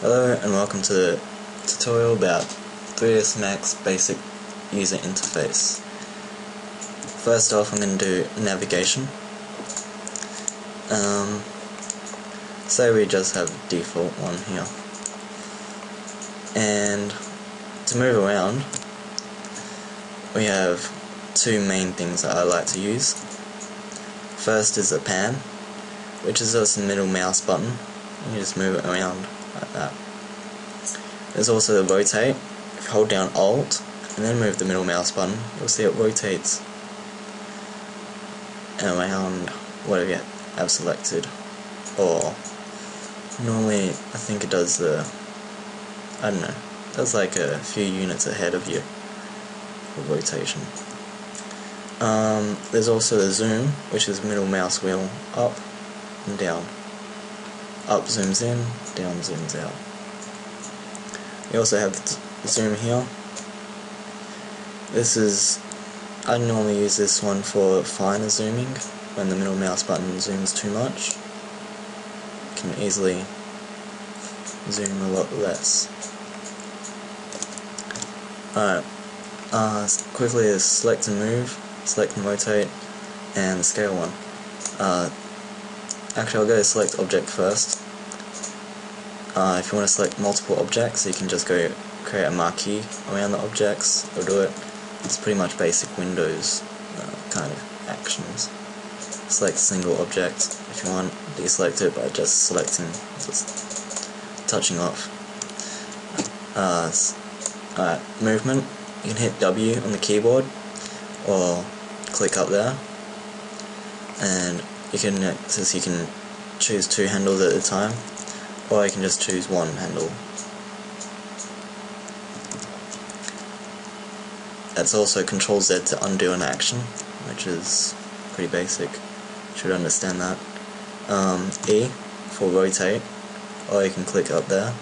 Hello and welcome to the tutorial about 3ds Max basic user interface. First off, I'm going to do navigation. Say we just have the default one here. And to move around, we have two main things that I like to use. First is the pan, which is just the middle mouse button. You just move it around like that. There's also the rotate. If you hold down Alt and then move the middle mouse button, you'll see it rotates around whatever you have selected. Or normally I think it does does like a few units ahead of you for rotation. There's also the zoom, which is middle mouse wheel up and down. Up zooms in, down zooms out. We also have the zoom here. I normally use this one for finer zooming, when the middle mouse button zooms too much. You can easily zoom a lot less. Alright, quickly select and move, select and rotate, and the scale one. Actually, I'll go to select object first. If you want to select multiple objects, you can just go create a marquee around the objects, or do it. It's pretty much basic Windows kind of actions. Select a single object if you want, deselect it by just touching off. Alright, movement. You can hit W on the keyboard, or click up there, and you can choose two handles at a time, or you can just choose one handle. That's also Control Z to undo an action, which is pretty basic. You should understand that. E for rotate, or you can click up there.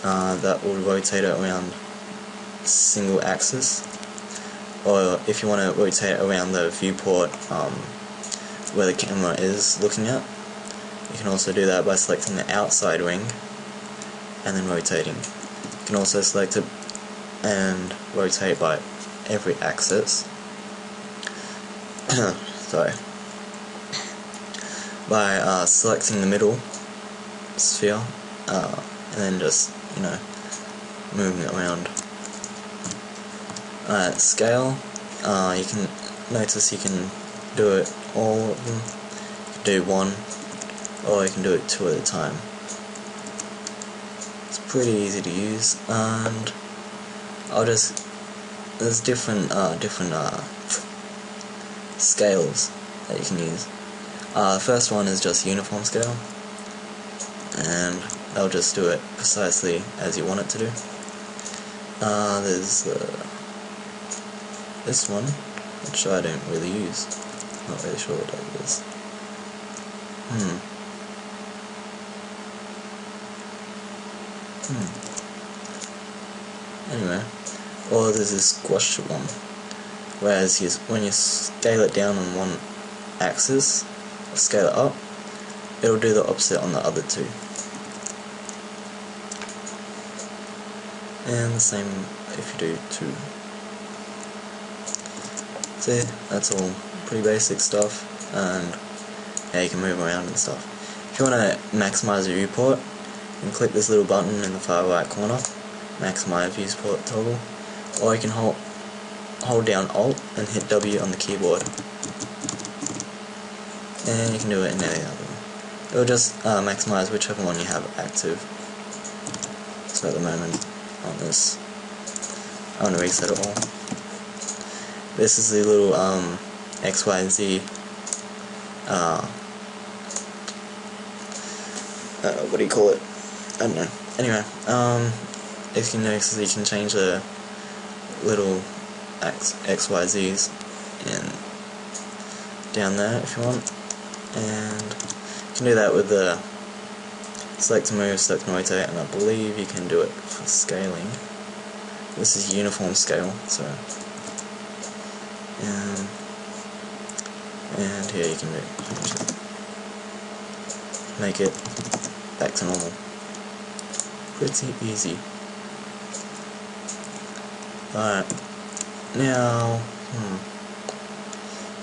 That will rotate it around single axis. Or if you want to rotate around the viewport where the camera is looking at, you can also do that by selecting the outside wing and then rotating. You can also select it and rotate by every axis. Sorry. By selecting the middle sphere and then just, moving it around. Scale, you can notice you can do it all of them. You can do one, or you can do it two at a time. It's pretty easy to use, and there's different scales that you can use. The first one is just uniform scale, and that'll just do it precisely as you want it to do. There's this one, which I don't really use. Not really sure what that is. Anyway, or there's this squash one, whereas when you scale it down on one axis, or scale it up, it'll do the opposite on the other two. And the same if you do two. So yeah, that's all pretty basic stuff, and yeah, you can move around and stuff. If you want to maximize your viewport, you can click this little button in the far right corner, maximize viewport toggle, or you can hold down Alt and hit W on the keyboard, and you can do it in any other one. It'll just maximize whichever one you have active. So at the moment on this, I want to reset it all. This is the little X, Y, and Z what do you call it? I don't know. Anyway, if you notice, you can change the little X, Y, Z's down there if you want, and you can do that with the select and move, select and rotate, and I believe you can do it for scaling. This is uniform scale, so and here you can make it back to normal. Pretty easy. Alright, now,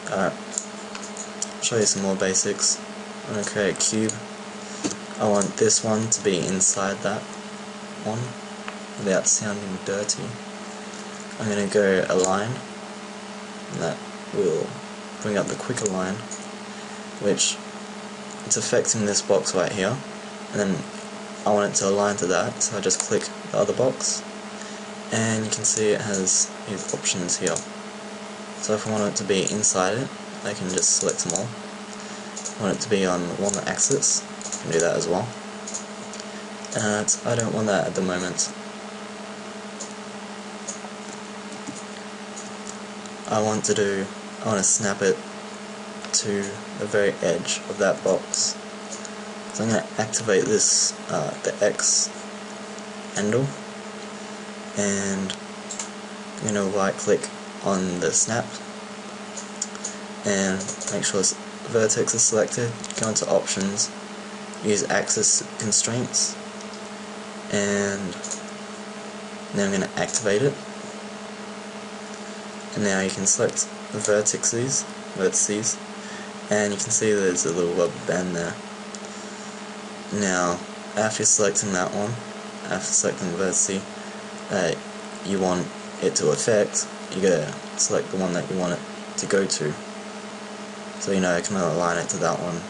alright, show you some more basics. I'm going to create a cube. I want this one to be inside that one, without sounding dirty. I'm going to go align, and that will bring up the quick align, which it's affecting this box right here, and then I want it to align to that, so I just click the other box, and you can see it has these options here. So if I want it to be inside it, I can just select them all. If I want it to be on one axis, I can do that as well. I don't want that at the moment. I want to snap it to the very edge of that box. So I'm going to activate this, the X handle, and I'm going to right click on the snap and make sure the vertex is selected, go into options, use axis constraints, and now I'm going to activate it. And now you can select the vertices, and you can see there's a little rubber band there. Now, after selecting that one, after selecting the vertex you want it to affect, you gotta select the one that you want it to go to. So I can align it to that one,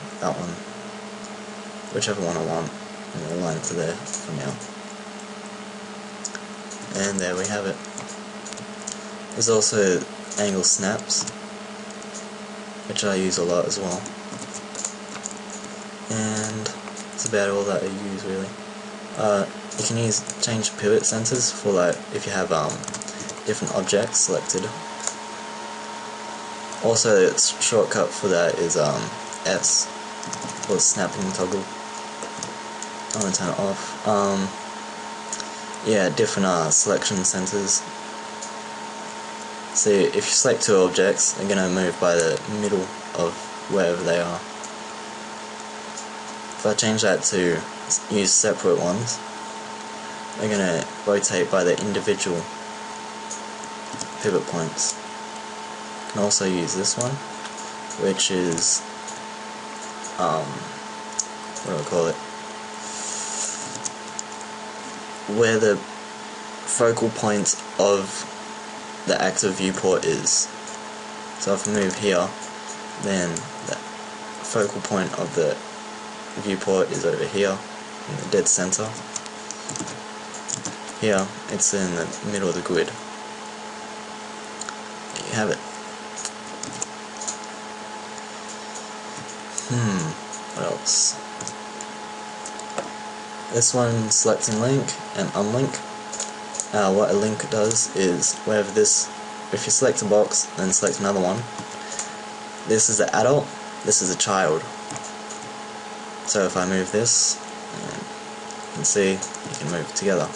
whichever one I want, and align it to there for now. And there we have it. There's also angle snaps, which I use a lot as well. And that's about all that I use really. You can change pivot centers for if you have different objects selected. Also, the shortcut for that is S, for snapping toggle. I'm gonna turn it off. Yeah, different selection centers. So if you select two objects, they're going to move by the middle of wherever they are. If I change that to use separate ones, they're going to rotate by the individual pivot points. You can also use this one, which is, what do I call it? Where the focal point of the active viewport is. So if I move here, then the focal point of the viewport is over here, in the dead center. Here, it's in the middle of the grid. There you have it. What else? This one, selecting link and unlink. What a link does is, if you select a box, then select another one, this is the adult, this is a child. So if I move this, you can see, you can move together.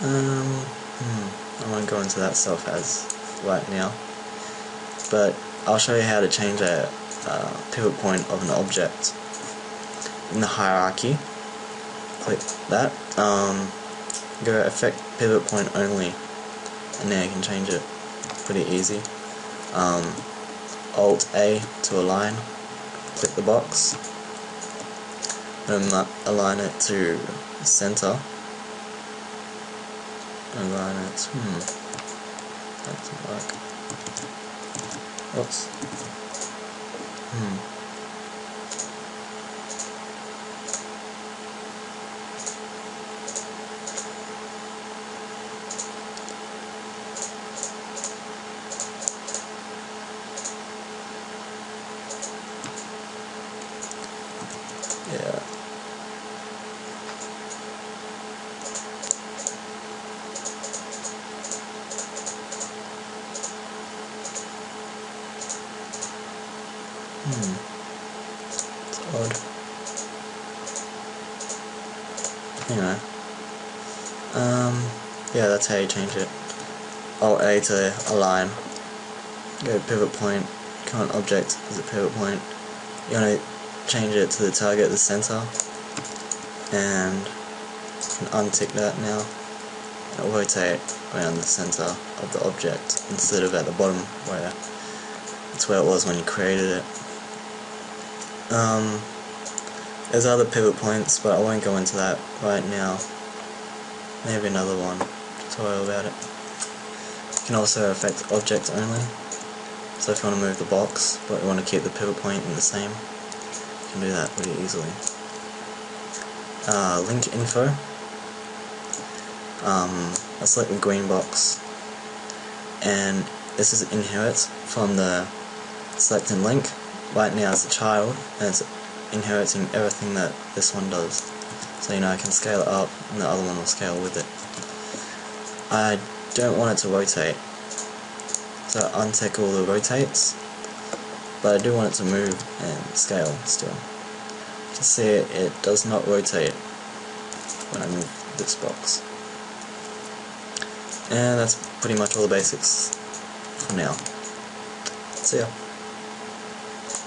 I won't go into that stuff as right now, but I'll show you how to change a pivot point of an object in the hierarchy. Click that, go affect pivot point only, and now you can change it pretty easy. Alt A to align, click the box, and align it to center, align it, that doesn't work, oops, yeah. It's odd. Anyway. Yeah, that's how you change it. Alt A to align. Go pivot point, current object is a pivot point. You want to change it to the target, the center. and you can untick that now. It'll rotate around the center of the object instead of at the bottom where it's where it was when you created it. There's other pivot points, but I won't go into that right now. Maybe another one tutorial about it. You can also affect object only. So if you want to move the box, but you want to keep the pivot point in the same, you can do that pretty easily. Link info. I select the green box, and this is inherit from the select and link. Right now it's a child, and it's inheriting everything that this one does. So I can scale it up, and the other one will scale with it. I don't want it to rotate, so I untick all the rotates, but I do want it to move and scale still. To see it does not rotate when I move this box. And that's pretty much all the basics for now. See ya.